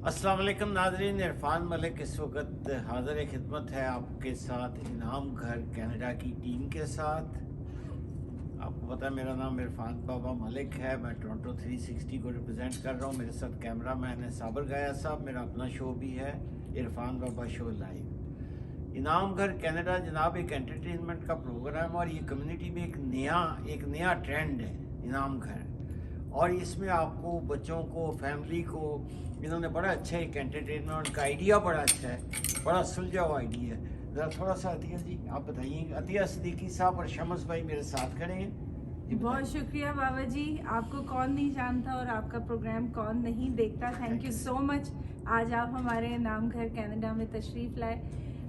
अस्सलाम वालेकुम नाज़रीन, इरफान मलिक इस वक्त हाज़िर खिदमत है आपके साथ इनाम घर कनाडा की टीम के साथ। आपको पता है मेरा नाम इरफान बाबा मलिक है, मैं टोरंटो 360 को रिप्रेजेंट कर रहा हूँ। मेरे साथ कैमरा मैन है साबर गाया साहब, मेरा अपना शो भी है इरफान बाबा शो लाइव। इनाम घर कनाडा जनाब एक एंटरटेनमेंट का प्रोग्राम है और ये कम्युनिटी में एक नया ट्रेंड है इनाम घर। और इसमें आपको बच्चों को, फैमिली को, इन्होंने बड़ा अच्छा एक एंटरटेनमेंट का आइडिया बड़ा अच्छा है, बड़ा सुलझा हुआ आइडिया है। ज़रा थोड़ा सा अतिया जी आप बताइए। अतिया सिद्दीकी साहब और शमस भाई मेरे साथ खड़े हैं। बहुत शुक्रिया बाबा जी, आपको कौन नहीं जानता और आपका प्रोग्राम कौन नहीं देखता। थैंक यू सो मच, आज आप हमारे इनाम घर कनाडा में तशरीफ़ लाए।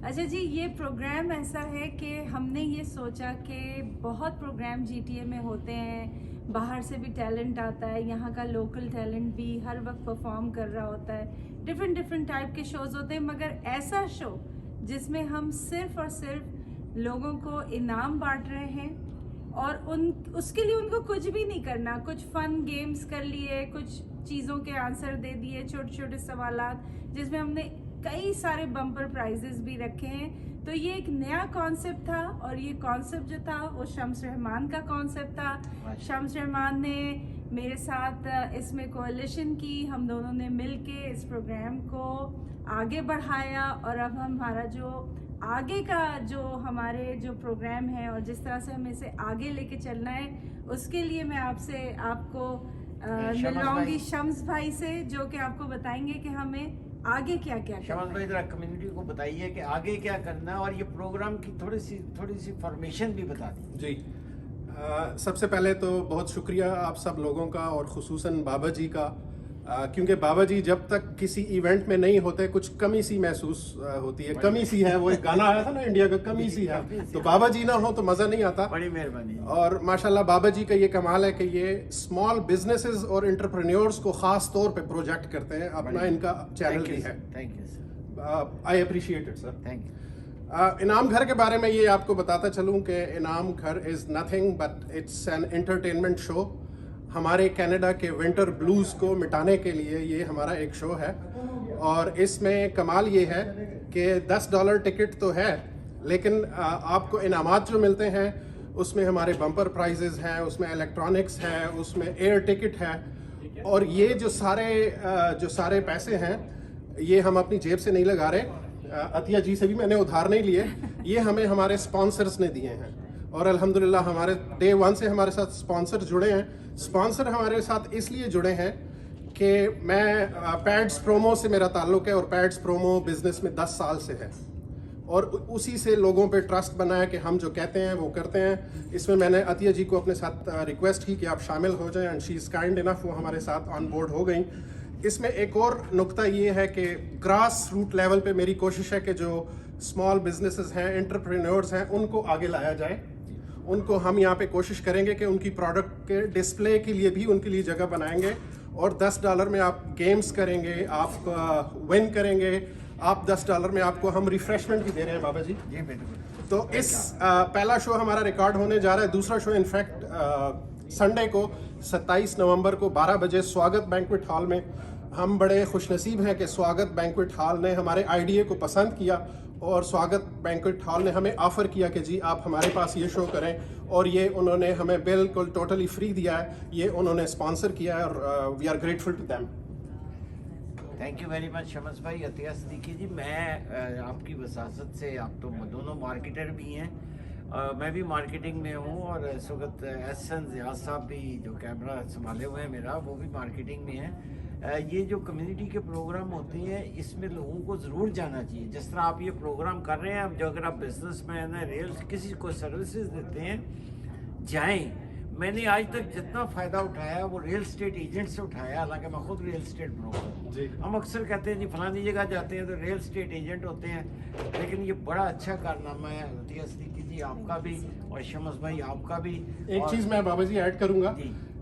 अच्छा जी, ये प्रोग्राम ऐसा है कि हमने ये सोचा कि बहुत प्रोग्राम जीटीए में होते हैं, बाहर से भी टैलेंट आता है, यहाँ का लोकल टैलेंट भी हर वक्त परफॉर्म कर रहा होता है, डिफरेंट टाइप के शोज़ होते हैं, मगर ऐसा शो जिसमें हम सिर्फ और सिर्फ लोगों को इनाम बांट रहे हैं और उसके लिए उनको कुछ भी नहीं करना, कुछ फन गेम्स कर लिए, कुछ चीज़ों के आंसर दे दिए, छोटे छोटे सवालात जिसमें हमने कई सारे बम्पर प्राइजेस भी रखे हैं। तो ये एक नया कॉन्सेप्ट था और ये कॉन्सेप्ट जो था वो शम्स रहमान का कॉन्सेप्ट था। शम्स रहमान ने मेरे साथ इसमें कोalition की, हम दोनों ने मिलके इस प्रोग्राम को आगे बढ़ाया और अब हमारा जो आगे का जो हमारे जो प्रोग्राम है और जिस तरह से हमें इसे आगे लेके चलना है, उसके लिए मैं आपको मिलवाऊंगी शम्स भाई से, जो कि आपको बताएंगे कि हमें आगे क्या क्या शमस भाई जरा कम्युनिटी को बताइए कि आगे क्या करना है और ये प्रोग्राम की थोड़ी सी फॉर्मेशन भी बता दीजिए। जी, सबसे पहले तो बहुत शुक्रिया आप सब लोगों का और खुसूसन बाबा जी का, क्योंकि बाबा जी जब तक किसी इवेंट में नहीं होते कुछ कमी सी महसूस होती है। कमी सी है, वो एक गाना आया था ना इंडिया का, कमी सी है। तो बाबा जी ना हो तो मज़ा नहीं आता। बड़ी मेहरबानी। और माशाल्लाह बाबा जी का ये कमाल है कि ये स्मॉल बिजनेसेस और एंटरप्रेन्योर्स को खास तौर पे प्रोजेक्ट करते हैं। अपना इनका चैनल भी है। Thank you sir, I appreciate it sir. Thank you. इनाम घर के बारे में ये आपको बताता चलूं कि इनाम घर is nothing but it's an entertainment show. हमारे कनाडा के विंटर ब्लूज़ को मिटाने के लिए ये हमारा एक शो है और इसमें कमाल ये है कि $10 टिकट तो है, लेकिन आपको इनामात जो मिलते हैं उसमें हमारे बम्पर प्राइजेस हैं, उसमें इलेक्ट्रॉनिक्स है, उसमें एयर टिकट है। और ये जो सारे पैसे हैं ये हम अपनी जेब से नहीं लगा रहे, अतिया जी से भी मैंने उधार नहीं लिए, ये हमें हमारे स्पॉन्सर्स ने दिए हैं। और अल्हम्दुलिल्लाह हमारे डे 1 से हमारे साथ स्पॉन्सर जुड़े हैं। स्पॉन्सर हमारे साथ इसलिए जुड़े हैं कि मैं पैड्स प्रोमो से मेरा ताल्लुक़ है और पैड्स प्रोमो बिज़नेस में 10 साल से है और उसी से लोगों पे ट्रस्ट बना है कि हम जो कहते हैं वो करते हैं। इसमें मैंने अतिया जी को अपने साथ रिक्वेस्ट की कि आप शामिल हो जाएं and she is kind enough, वो हमारे साथ ऑन बोर्ड हो गई। इसमें एक और नुक्ता ये है कि ग्रास रूट लेवल पे मेरी कोशिश है कि जो स्मॉल बिजनेसेस हैं, एंटरप्रेन्योर्स हैं, उनको आगे लाया जाए। उनको हम यहाँ पे कोशिश करेंगे कि उनकी प्रोडक्ट के डिस्प्ले के लिए भी उनके लिए जगह बनाएंगे और $10 में आप गेम्स करेंगे, आप विन करेंगे। आप $10 में आपको हम रिफ्रेशमेंट भी दे रहे हैं बाबा जी। जी बिल्कुल। तो इस पहला शो हमारा रिकॉर्ड होने जा रहा है। दूसरा शो इनफैक्ट संडे को 27 नवंबर को 12 बजे स्वागत बैंक्वेट हॉल में। हम बड़े खुशनसीब हैं कि स्वागत बैंक्वेट हॉल ने हमारे आइडिया को पसंद किया और स्वागत बैंक्वेट हॉल ने हमें ऑफ़र किया कि जी आप हमारे पास ये शो करें, और ये उन्होंने हमें बिल्कुल टोटली फ्री दिया है। ये उन्होंने स्पॉन्सर किया है और we are grateful to them. Thank you very much Shamas भाई। अतिया सिद्दीकी जी, मैं आपकी वसासत से, आप तो दोनों मार्केटर भी हैं, मैं भी मार्केटिंग में हूँ और इस वक्त एहसन ज़ियाद साहब भी जो कैमरा संभाले हुए हैं मेरा, वो भी मार्केटिंग में हैं। ये जो कम्युनिटी के प्रोग्राम होते हैं इसमें लोगों को ज़रूर जाना चाहिए। जिस तरह आप ये प्रोग्राम कर रहे हैं, अब जो अगर आप बिजनेसमैन हैं, रेल किसी को सर्विसेज देते हैं, जाएं। मैंने आज तक जितना फ़ायदा उठाया वो रियल स्टेट एजेंट से उठाया, हालांकि मैं खुद रियल स्टेट ब्रोकर हूँ। हम अक्सर कहते हैं जी फलानी जगह जाते हैं तो रियल स्टेट एजेंट होते हैं, लेकिन ये बड़ा अच्छा कारनामा है अतिया सिद्दीकी जी आपका भी और शमस भाई आपका भी। एक चीज़ मैं बाबा जी ऐड करूँगा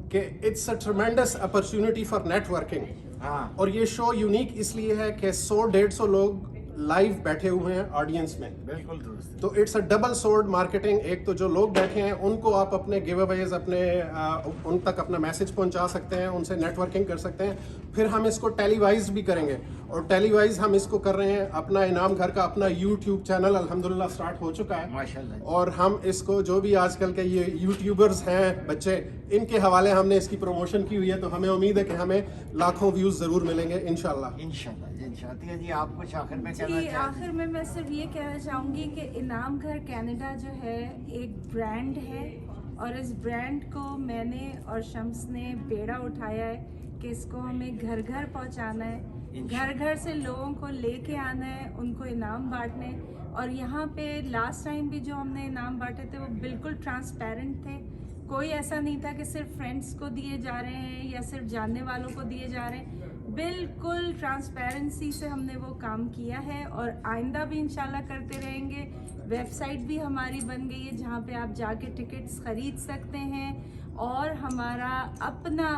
कि it's a tremendous opportunity for networking. हाँ। और ये शो यूनिक इसलिए है कि 100-150 लोग लाइव बैठे हुए हैं ऑडियंस में। बिल्कुल दुरुस्त। तो it's a double sword marketing. एक तो जो लोग बैठे हैं उनको आप अपने गिव अवेज अपने उन तक अपना मैसेज पहुंचा सकते हैं, उनसे नेटवर्किंग कर सकते हैं। फिर हम इसको टेलीवाइज भी करेंगे, और टेलीवाइज हम इसको कर रहे हैं। अपना इनाम घर का अपना यूट्यूब चैनल अल्हम्दुलिल्लाह स्टार्ट हो चुका है माशाल्लाह। और हम इसको जो भी आजकल के ये यूट्यूबर्स हैं बच्चे, इनके हवाले हमने इसकी प्रमोशन की हुई है। तो हमें उम्मीद है कि हमें लाखों व्यूज जरूर मिलेंगे इंशाल्लाह। इंशाल्लाह। अतिया जी आप कुछ आखिर में कहना जी, चाहेंगे? आखिर में मैं सिर्फ ये कहना चाहूँगी कि इनाम घर कनाडा जो है एक ब्रांड है, और इस ब्रांड को मैंने और शम्स ने बेड़ा उठाया है कि इसको हमें घर घर पहुँचाना है, घर घर से लोगों को लेके आना है, उनको इनाम बांटने। और यहाँ पे लास्ट टाइम भी जो हमने इनाम बांटे थे वो बिल्कुल ट्रांसपेरेंट थे। कोई ऐसा नहीं था कि सिर्फ फ्रेंड्स को दिए जा रहे हैं या सिर्फ जानने वालों को दिए जा रहे हैं। बिल्कुल ट्रांसपेरेंसी से हमने वो काम किया है और आइंदा भी इंशाल्लाह करते रहेंगे। वेबसाइट भी हमारी बन गई है जहाँ पे आप जाके टिकट्स ख़रीद सकते हैं, और हमारा अपना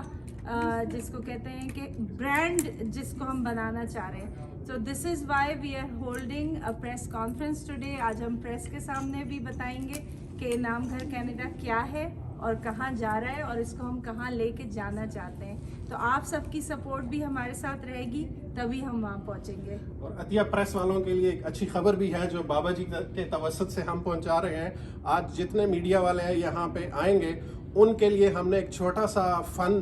जिसको कहते हैं कि ब्रांड जिसको हम बनाना चाह रहे हैं। तो this is why we are holding a press conference today. आज हम प्रेस के सामने भी बताएंगे कि इनाम घर कनाडा क्या है और कहाँ जा रहा है और इसको हम कहाँ लेके जाना चाहते हैं। तो आप सबकी सपोर्ट भी हमारे साथ रहेगी, तभी हम वहाँ पहुँचेंगे। और अतिया प्रेस वालों के लिए एक अच्छी खबर भी है जो बाबा जी के तवसत से हम पहुंचा रहे हैं। आज जितने मीडिया वाले हैं यहाँ पे आएंगे उनके लिए हमने एक छोटा सा फन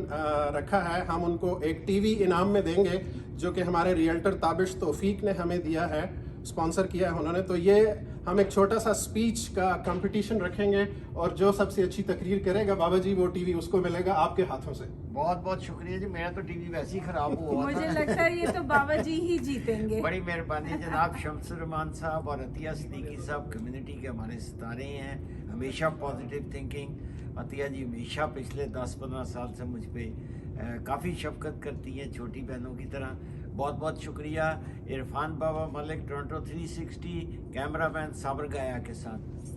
रखा है। हम उनको एक टीवी इनाम में देंगे जो कि हमारे रियल्टर ताबिश तौफीक ने हमें दिया है, स्पॉन्सर किया है उन्होंने। तो ये हम एक छोटा सा स्पीच का कंपटीशन रखेंगे और जो सबसे अच्छी तकरीर करेगा बाबा जी वो टीवी उसको मिलेगा आपके हाथों से। बहुत बहुत शुक्रिया जी। मेरा तो टीवी वैसे ही खराब हुआ था। मुझे लगता है ये तो बाबा जी ही जीतेंगे। बड़ी मेहरबानी जनाब शम्सुर रहमान साहब और अतिया सिद्दीकी साहब कम्युनिटी के हमारे सितारे हैं, हमेशा पॉजिटिव थिंकिंग। अतिया जी हमेशा पिछले 10-15 साल से मुझ पर काफ़ी शफकत करती हैं, छोटी बहनों की तरह। बहुत बहुत शुक्रिया। इरफान बाबा मलिक, टोरंटो 360, कैमरामैन साबर गाया के साथ।